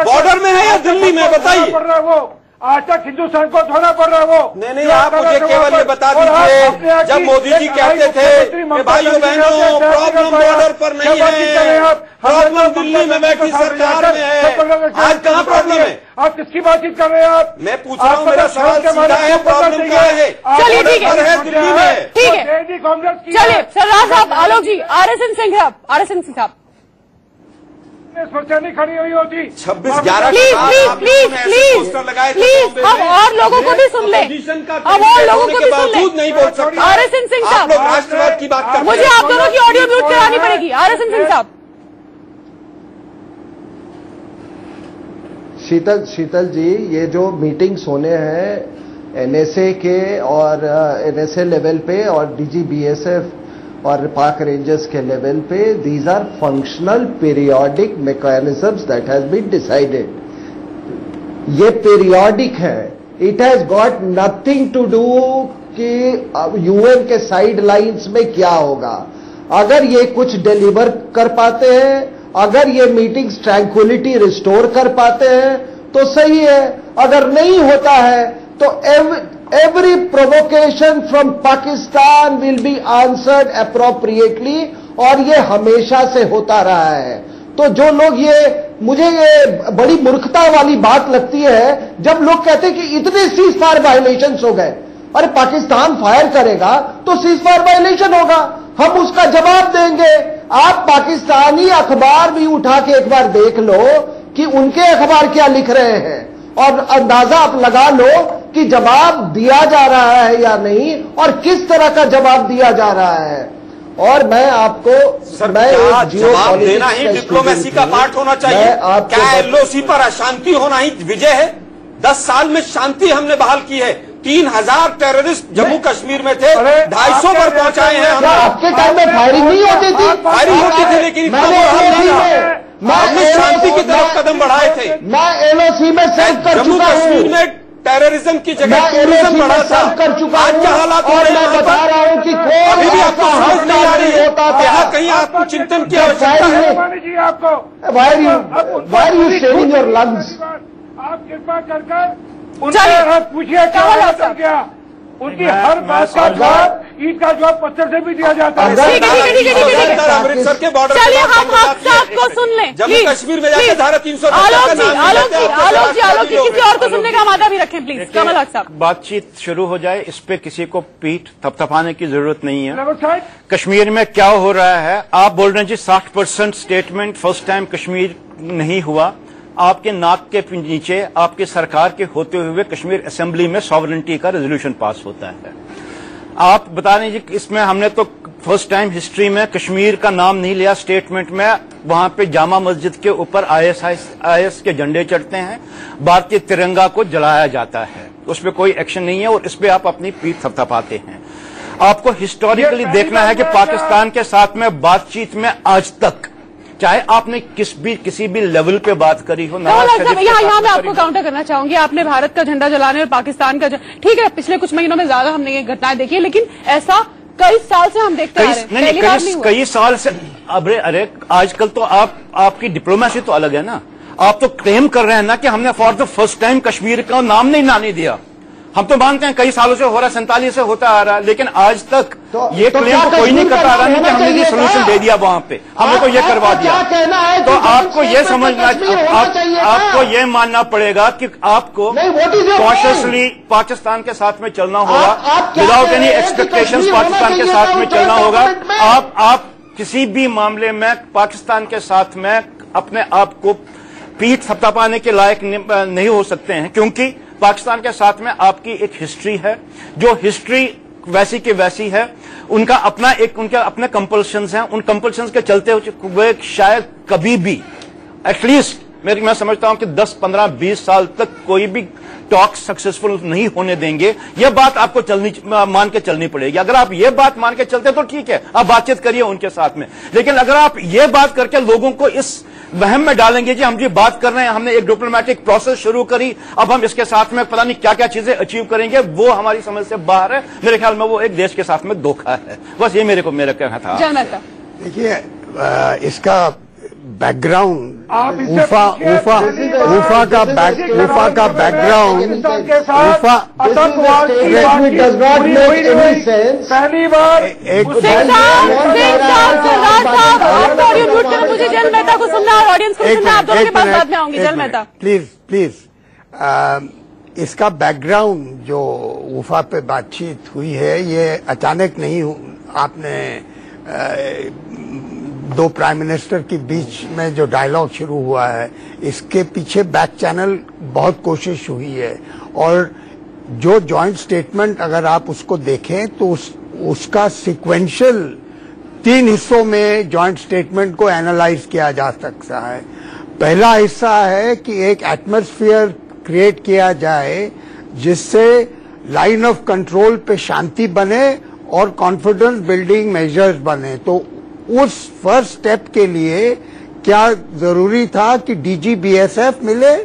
बॉर्डर में है या दिल्ली में? बताइए। आज तक हिंदुस्तान को धोना पड़ रहा है वो। नहीं, आप मुझे केवल ये बता दीजिए, जब मोदी जी कहते थे कि भाइयों बहनों प्रॉब्लम बॉर्डर पर नहीं है, प्रॉब्लम दिल्ली में बैठी सरकार में है, आज कहाँ प्रॉब्लम है? आप किसकी बातचीत कर रहे हैं? आप मैं पूछ रहा हूँ, मेरा सवाल सीधा है, प्रॉब्लम क्या है? चलिए ठीक है, दिल्ली में। ठीक है, चलिए सरदार साहब, आलोक जी, आरएसएन सिंह साहब नहीं खड़ी हुई होती 26/11 प्लीज हम और लोगों को भी सुन लें, हम और लोगों को भी सुन लें। नहीं बोल सकता आरएसएन सिंह साहब, राष्ट्रवाद की बात करते हैं। मुझे आप दोनों की ऑडियो म्यूट करानी पड़ेगी। आरएसएन सिंह साहब। शीतल जी, ये जो मीटिंग्स होने हैं एनएसए के और एनएसए लेवल पे और डीजीबीएसएफ और पाक रेंजर्स के लेवल पे, these are functional periodic mechanisms that has been decided. ये पीरियोडिक है, it has got nothing to do कि यूएन के साइड लाइन्स में क्या होगा। अगर ये कुछ डिलीवर कर पाते हैं, अगर ये मीटिंग्स ट्रैंक्विलिटी रिस्टोर कर पाते हैं तो सही है, अगर नहीं होता है तो every provocation from Pakistan will be answered appropriately, और ये हमेशा से होता रहा है। तो जो लोग मुझे ये बड़ी मूर्खता वाली बात लगती है जब लोग कहते हैं कि इतने सीज फायर वायलेशंस हो गए। अरे पाकिस्तान फायर करेगा तो सीज फायर वायलेशन होगा, हम उसका जवाब देंगे। आप पाकिस्तानी अखबार भी उठा के एक बार देख लो कि उनके अखबार क्या लिख रहे हैं, और अंदाजा आप लगा लो कि जवाब दिया जा रहा है या नहीं, और किस तरह का जवाब दिया जा रहा है। और मैं आपको जवाब देना ही डिप्लोमेसी का पार्ट होना चाहिए। क्या एलओसी पर अशांति होना ही विजय है? 10 साल में शांति हमने बहाल की है। 3000 टेररिस्ट जम्मू कश्मीर में थे, 250 पर पहुंचाए हैं हम। आपके टाइम में फायरिंग नहीं होती थी? फायरिंग होती थी, लेकिन हमने शांति की तरफ कदम बढ़ाए थे। मैं एलओसी में सर्व कर जम्मू चुका हूं। कश्मीर में टेररिज्म की जगह टूरिज्म बढ़ा था। कर चुका आज क्या हालात हो रहे हैं? मैं बता रहा हूं कि अभी भी आपको समझ नहीं आ रही है, यहाँ कहीं आत्मचिंतन की आवश्यकता है। Why are you saving your lungs? आप कृपा कर उनसे पूछिए क्या उनकी हर बात का जवाब, ईद का जवाब पत्थर से भी दिया जाता है। अमृतसर के बॉर्डर चलिए हम आपको सुन लें। जम्मू कश्मीर में जाकर धारा 300 आलोक जी किसी और को सुनने का मादा भी रखें प्लीज। कमल हक साहब, बातचीत शुरू हो जाए, इस पे किसी को पीठ थपथपाने की जरूरत नहीं है। कश्मीर में क्या हो रहा है? आप बोल रहे हैं जी 60% स्टेटमेंट फर्स्ट टाइम कश्मीर नहीं हुआ। आपके नाक के नीचे आपके सरकार के होते हुए कश्मीर असेंबली में सॉवरेनिटी का रेजोल्यूशन पास होता है। आप बता रहे हैं इसमें हमने तो फर्स्ट टाइम हिस्ट्री में कश्मीर का नाम नहीं लिया स्टेटमेंट में। वहां पे जामा मस्जिद के ऊपर आईएस के झंडे चढ़ते हैं, भारतीय तिरंगा को जलाया जाता है, उस पर कोई एक्शन नहीं है और इस पे आप अपनी पीठ थपथपाते हैं। आपको हिस्टोरिकली देखना है कि पाकिस्तान के साथ में बातचीत में आज तक, चाहे आपने किसी भी लेवल पे बात करी हो, यहाँ मैं आपको काउंटर करना चाहूंगी। आपने भारत का झंडा जलाने और पाकिस्तान का, ठीक है, पिछले कुछ महीनों में ज्यादा हमने ये घटनाएं देखी है, लेकिन ऐसा कई साल से हम देखते आ रहे हैं। कई साल से। अरे आजकल तो आपकी डिप्लोमेसी तो अलग है ना। आप तो क्लेम कर रहे हैं ना कि हमने for the first time Kashmir का नाम नहीं दिया। हम तो मानते हैं कई सालों से हो रहा है, 47 से होता आ रहा है, लेकिन आज तक ये क्लेम तो कोई नहीं कर पा रहा है कि हमने ये सोल्यूशन दे दिया वहां पे, हमने तो ये करवा दिया। तो आपको ये समझना, आपको ये मानना पड़ेगा कि आपको कॉशियसली पाकिस्तान के साथ में चलना होगा, विदाउट एनी एक्सपेक्टेशंस पाकिस्तान के साथ में चलना होगा। आप किसी भी मामले में पाकिस्तान के साथ में अपने आप को पीठ थपथपाने के लायक नहीं हो सकते हैं, क्योंकि पाकिस्तान के साथ में आपकी एक हिस्ट्री है, जो हिस्ट्री वैसी की वैसी है। उनके अपने कंपल्शंस हैं, उन कंपल्शंस के चलते हुए शायद कभी भी एटलीस्ट मैं समझता हूं कि 10, 15, 20 साल तक कोई भी टॉक सक्सेसफुल नहीं होने देंगे। यह बात आपको मान के चलनी पड़ेगी। अगर आप ये बात मान के चलते तो ठीक है, आप बातचीत करिए उनके साथ में, लेकिन अगर आप ये बात करके लोगों को इस वहम में डालेंगे कि हम जी बात कर रहे हैं, हमने एक डिप्लोमेटिक प्रोसेस शुरू करी, अब हम इसके साथ में पता नहीं क्या क्या चीजें अचीव करेंगे, वो हमारी समझ से बाहर है। मेरे ख्याल में वो एक देश के साथ में धोखा है। बस ये मेरा कहना था। देखिए, इसका बैकग्राउंड उफा का बैकग्राउंड पहली बार मुझे जल मेहता को सुनना और ऑडियंस को सुनना, आप दोनों के पास बाद में आऊंगी। जल मेहता प्लीज इसका बैकग्राउंड जो उफा पे बातचीत हुई है, ये अचानक नहीं, आपने दो प्राइम मिनिस्टर के बीच में जो डायलॉग शुरू हुआ है, इसके पीछे बैक चैनल बहुत कोशिश हुई है। और जो जॉइंट स्टेटमेंट अगर आप उसको देखें तो उसका सिक्वेंशियल 3 हिस्सों में जॉइंट स्टेटमेंट को एनालाइज किया जा सकता है। पहला हिस्सा है कि एक एटमॉस्फेयर क्रिएट किया जाए जिससे लाइन ऑफ कंट्रोल पे शांति बने और कॉन्फिडेंस बिल्डिंग मेजर्स बने। तो उस फर्स्ट स्टेप के लिए क्या जरूरी था कि डीजीबीएसएफ मिले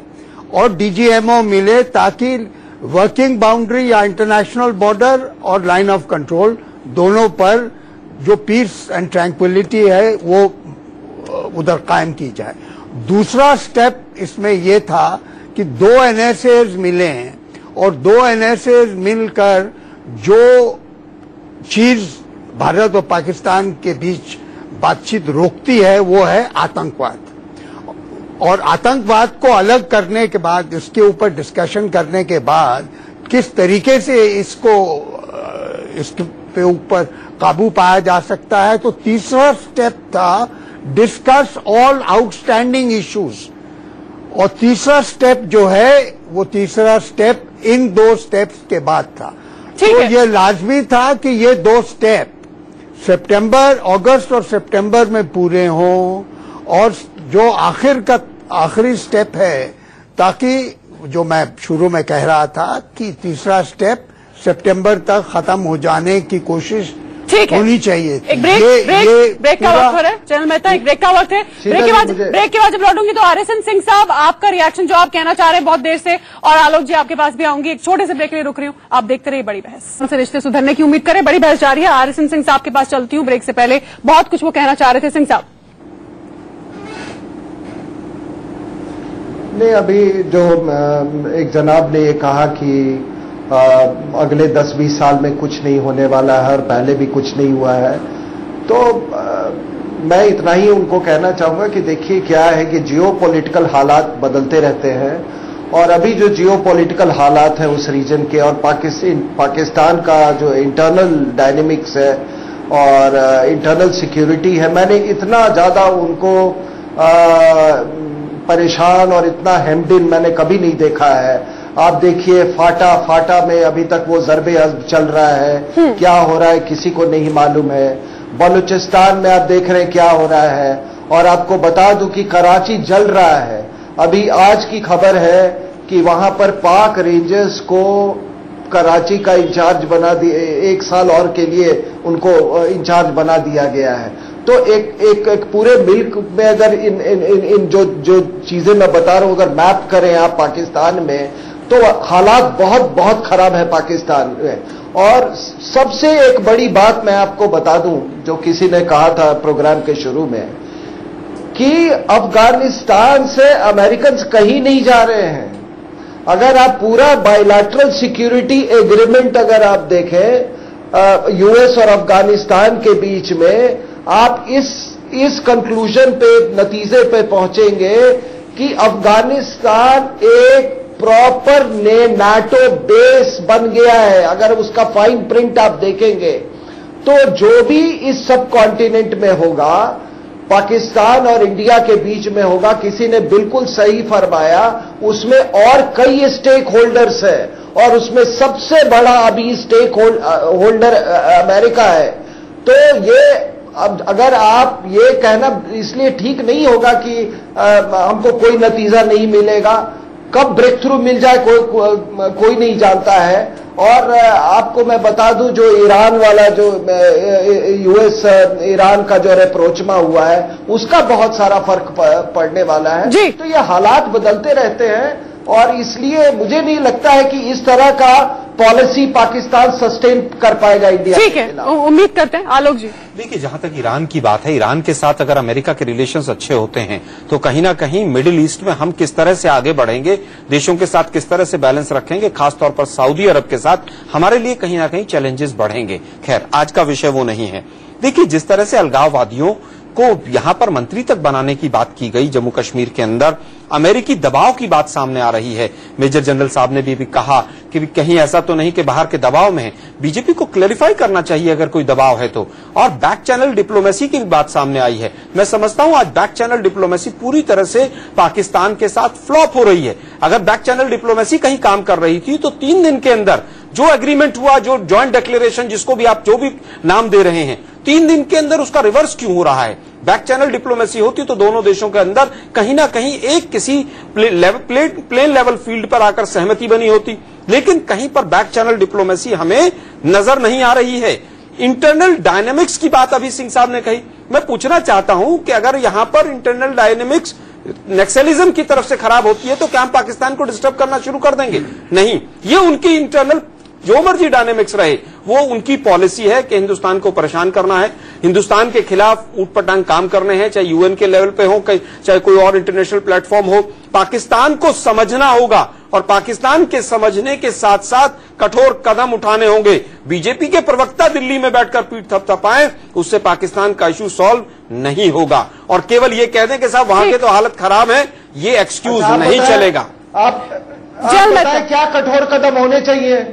और डीजीएमओ मिले, ताकि वर्किंग बाउंड्री या इंटरनेशनल बॉर्डर और लाइन ऑफ कंट्रोल दोनों पर जो पीस एंड ट्रैंक्विलिटी है वो उधर कायम की जाए। दूसरा स्टेप इसमें यह था कि 2 एनएसएज मिले हैं और 2 एनएसएज मिलकर जो चीज भारत और पाकिस्तान के बीच बातचीत रोकती है वो है आतंकवाद। और आतंकवाद को अलग करने के बाद, इसके ऊपर डिस्कशन करने के बाद किस तरीके से इसके ऊपर काबू पाया जा सकता है, तो तीसरा स्टेप था डिस्कस ऑल आउटस्टैंडिंग इश्यूज। और तीसरा स्टेप जो है, वो तीसरा स्टेप इन 2 स्टेप्स के बाद था। तो ये लाजमी था कि ये 2 स्टेप अगस्त और सितंबर में पूरे हों, और जो आखिरी स्टेप है, ताकि जो मैं शुरू में कह रहा था कि तीसरा स्टेप सितंबर तक खत्म हो जाने की कोशिश होनी चाहिए। एक ब्रेक का वक्त हो रहा है। जनरल मेहता, एक ब्रेक का वक्त है। ब्रेक के बाद जब लौटूंगी तो आरएसएन सिंह साहब, आपका रिएक्शन जो आप कहना चाह रहे हैं बहुत देर से, और आलोक जी आपके पास भी आऊंगी। एक छोटे से ब्रेक के लिए रुक रही हूँ, आप देखते रहिए बड़ी बहस। उनसे रिश्ते सुधरने की उम्मीद करें, बड़ी बहस जारी है। आरएसएन सिंह साहब के पास चलती हूँ, ब्रेक से पहले बहुत कुछ वो कहना चाह रहे थे। सिंह साहब, नहीं, अभी जो एक जनाब ने ये कहा कि अगले 10-20 साल में कुछ नहीं होने वाला है और पहले भी कुछ नहीं हुआ है, तो मैं इतना ही उनको कहना चाहूंगा कि देखिए क्या है कि जियोपॉलिटिकल हालात बदलते रहते हैं, और अभी जो जियोपॉलिटिकल हालात हैं उस रीजन के और पाकिस्तान का जो इंटरनल डायनेमिक्स है और इंटरनल सिक्योरिटी है, मैंने इतना ज्यादा उनको परेशान और इतना हेम्ड इन मैंने कभी नहीं देखा है। आप देखिए फाटा में अभी तक वो ज़रबे अज़्ब चल रहा है, क्या हो रहा है किसी को नहीं मालूम है। बलूचिस्तान में आप देख रहे हैं क्या हो रहा है, और आपको बता दूं कि कराची जल रहा है। अभी आज की खबर है कि वहां पर पाक रेंजर्स को कराची का इंचार्ज बना दिए, 1 साल और के लिए उनको इंचार्ज बना दिया गया है। तो एक पूरे मुल्क में अगर इन जो चीजें मैं बता रहा हूं अगर मैप करें आप पाकिस्तान में, तो हालात बहुत खराब है पाकिस्तान में। और सबसे एक बड़ी बात मैं आपको बता दूं, जो किसी ने कहा था प्रोग्राम के शुरू में, कि अफगानिस्तान से अमेरिकन कहीं नहीं जा रहे हैं। अगर आप पूरा बायलैटरल सिक्योरिटी एग्रीमेंट अगर आप देखें यूएस और अफगानिस्तान के बीच में, आप इस कंक्लूजन पे, नतीजे पे पहुंचेंगे कि अफगानिस्तान एक प्रॉपर नाटो बेस बन गया है। अगर उसका फाइन प्रिंट आप देखेंगे तो जो भी इस सब कॉन्टिनेंट में होगा, पाकिस्तान और इंडिया के बीच में होगा, किसी ने बिल्कुल सही फरमाया, उसमें और कई स्टेक होल्डर्स हैं और उसमें सबसे बड़ा अभी स्टेक होल्डर अमेरिका है। तो ये अब अगर आप ये कहना इसलिए ठीक नहीं होगा कि हमको कोई नतीजा नहीं मिलेगा, कब ब्रेक थ्रू मिल जाए कोई नहीं जानता है। और आपको मैं बता दूं, जो ईरान वाला जो यूएस ईरान का जो अप्रोचमा हुआ है, उसका बहुत सारा फर्क पड़ने वाला है। तो ये हालात बदलते रहते हैं और इसलिए मुझे नहीं लगता है कि इस तरह का पॉलिसी पाकिस्तान सस्टेन कर पाएगा इंडिया। ठीक है, उम्मीद करते हैं। आलोक जी, देखिए, जहां तक ईरान की बात है, ईरान के साथ अगर अमेरिका के रिलेशंस अच्छे होते हैं तो कहीं ना कहीं मिडिल ईस्ट में हम किस तरह से आगे बढ़ेंगे, देशों के साथ किस तरह से बैलेंस रखेंगे, खासतौर पर सऊदी अरब के साथ हमारे लिए कहीं ना कहीं चैलेंजेस बढ़ेंगे। खैर, आज का विषय वो नहीं है। देखिए, जिस तरह से अलगाववादियों को यहां पर मंत्री तक बनाने की बात की गई, जम्मू कश्मीर के अंदर अमेरिकी दबाव की बात सामने आ रही है। मेजर जनरल साहब ने भी कहा कि कहीं ऐसा तो नहीं कि बाहर के दबाव में है। बीजेपी को क्लैरिफाई करना चाहिए अगर कोई दबाव है तो। और बैक चैनल डिप्लोमेसी की भी बात सामने आई है। मैं समझता हूं आज बैक चैनल डिप्लोमेसी पूरी तरह से पाकिस्तान के साथ फ्लॉप हो रही है। अगर बैक चैनल डिप्लोमेसी कहीं काम कर रही थी तो 3 दिन के अंदर जो एग्रीमेंट हुआ, जो ज्वाइंट डिक्लेरेशन, जिसको भी आप जो भी नाम दे रहे हैं, 3 दिन के अंदर उसका रिवर्स क्यों हो रहा है? बैक चैनल डिप्लोमेसी होती तो दोनों देशों के अंदर कहीं ना कहीं एक किसी प्लेन लेवल फील्ड पर आकर सहमति बनी होती, लेकिन कहीं पर बैक चैनल डिप्लोमेसी हमें नजर नहीं आ रही है। इंटरनल डायनेमिक्स की बात अभी सिंह साहब ने कही। मैं पूछना चाहता हूं कि अगर यहां पर इंटरनल डायनेमिक्स नक्सलिज्म की तरफ से खराब होती है तो क्या हम पाकिस्तान को डिस्टर्ब करना शुरू कर देंगे? नहीं, ये उनकी इंटरनल जो मर्जी डायनेमिक्स रहे, वो उनकी पॉलिसी है कि हिंदुस्तान को परेशान करना है, हिंदुस्तान के खिलाफ ऊटपटांग काम करने हैं, चाहे यूएन के लेवल पे हो, चाहे कोई और इंटरनेशनल प्लेटफॉर्म हो। पाकिस्तान को समझना होगा और पाकिस्तान के समझने के साथ साथ कठोर कदम उठाने होंगे। बीजेपी के प्रवक्ता दिल्ली में बैठकर पीठ थपथपाएं, उससे पाकिस्तान का इशू सॉल्व नहीं होगा। और केवल ये कह दें कि साहब वहां के तो हालत खराब है, ये एक्सक्यूज नहीं चलेगा। आप बताएं क्या कठोर कदम होने चाहिए?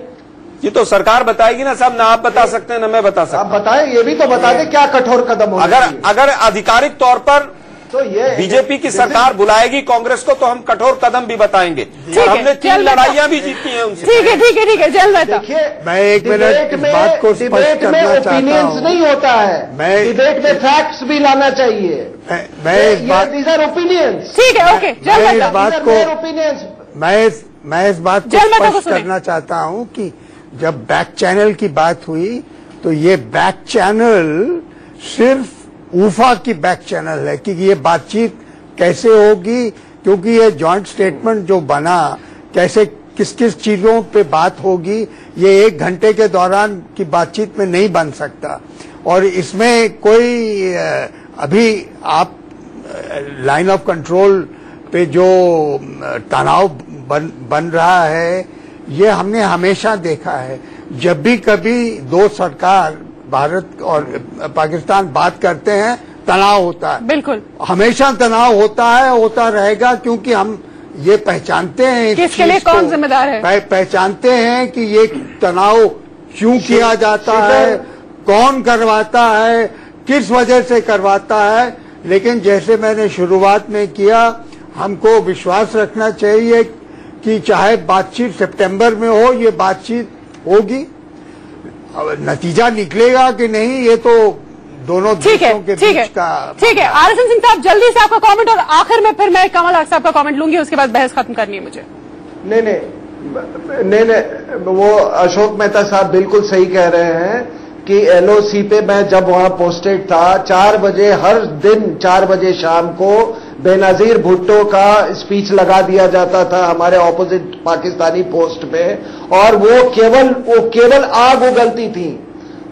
ये तो सरकार बताएगी ना साहब, ना आप बता सकते हैं ना मैं बता सकता। आप बताएं, ये भी तो बता दें क्या कठोर कदम होने चाहिए। अगर आधिकारिक तौर पर तो ये बीजेपी की सरकार बुलाएगी कांग्रेस को तो हम कठोर कदम भी बताएंगे। हमने 3 लड़ाइयां भी जीती हैं उनसे। ठीक है, जेल में देखिए, मैं 1 मिनट इस बात को स्पष्ट करना चाहता हूं। नहीं होता है, डिबेट में फैक्ट्स भी लाना चाहिए। मैं इस बात ओपिनियंस, ठीक है, ओके, मैं इस बात को स्पष्ट करना चाहता हूं कि जब बैक चैनल की बात हुई तो ये बैक चैनल सिर्फ ऊफा की बैक चैनल है कि ये बातचीत कैसे होगी, क्योंकि ये जॉइंट स्टेटमेंट जो बना, कैसे किस किस चीजों पे बात होगी, ये 1 घंटे के दौरान की बातचीत में नहीं बन सकता। और इसमें कोई अभी आप लाइन ऑफ कंट्रोल पे जो तनाव बन रहा है, ये हमने हमेशा देखा है। जब भी कभी 2 सरकार भारत और पाकिस्तान बात करते हैं, तनाव होता है। बिल्कुल, हमेशा तनाव होता है, होता रहेगा, क्योंकि हम ये पहचानते हैं कि इसके लिए कौन जिम्मेदार है, पहचानते हैं कि ये तनाव क्यों किया जाता है, कौन करवाता है, किस वजह से करवाता है। लेकिन जैसे मैंने शुरुआत में किया, हमको विश्वास रखना चाहिए कि चाहे बातचीत सितंबर में हो, ये बातचीत होगी। नतीजा निकलेगा कि नहीं, ये तो दोनों देशों के बीच का। ठीक है, आरएसएन सिंह साहब, जल्दी से आपका कमेंट और आखिर में फिर मैं कमल हक साहब का कमेंट लूंगी, उसके बाद बहस खत्म करनी है मुझे। नहीं, नहीं, वो अशोक मेहता साहब बिल्कुल सही कह रहे हैं कि एलओसी पे मैं जब वहां पोस्टेड था 4 बजे हर दिन 4 बजे शाम को बेनजीर भुट्टो का स्पीच लगा दिया जाता था हमारे ऑपोजिट पाकिस्तानी पोस्ट पे, और वो केवल आग उगलती थी।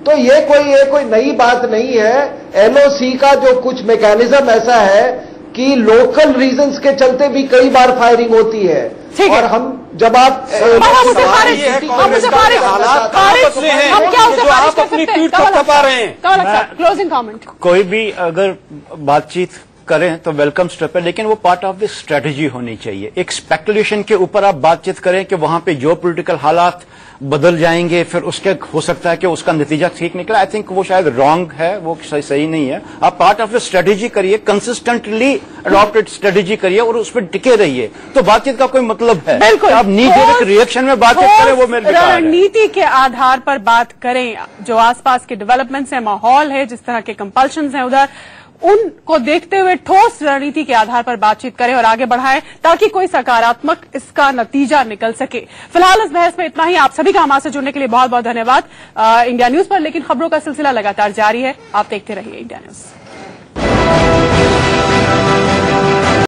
तो ये कोई नई बात नहीं है। एलओसी का जो कुछ मैकेनिज्म ऐसा है कि लोकल रीजंस के चलते भी कई बार फायरिंग होती है, और हम जब आप क्लोजिंग कमेंट, कोई भी अगर बातचीत करें तो वेलकम स्टेप है, लेकिन वो पार्ट ऑफ द स्ट्रेटजी होनी चाहिए। एक स्पेकुलेशन के ऊपर आप बातचीत करें कि वहां पे जो पॉलिटिकल हालात बदल जाएंगे, फिर उसके हो सकता है कि उसका नतीजा ठीक निकला, आई थिंक वो शायद रॉन्ग है, वो सही नहीं है। आप पार्ट ऑफ द स्ट्रेटजी करिए, कंसिस्टेंटली अडॉप्टेड स्ट्रेटजी करिए और उस पर टिके रहिए, तो बातचीत का कोई मतलब है। बिल्कुल, आप नीचे रिएक्शन में बातचीत करें, वो मेरे रणनीति के आधार पर बात करें। जो आसपास के डेवलपमेंट्स है, माहौल है, जिस तरह के कंपल्शंस हैं उधर, उनको देखते हुए ठोस रणनीति के आधार पर बातचीत करें और आगे बढ़ाएं, ताकि कोई सकारात्मक इसका नतीजा निकल सके। फिलहाल इस बहस में इतना ही। आप सभी का हमारे से जुड़ने के लिए बहुत बहुत धन्यवाद इंडिया न्यूज पर। लेकिन खबरों का सिलसिला लगातार जारी है, आप देखते रहिए इंडिया न्यूज।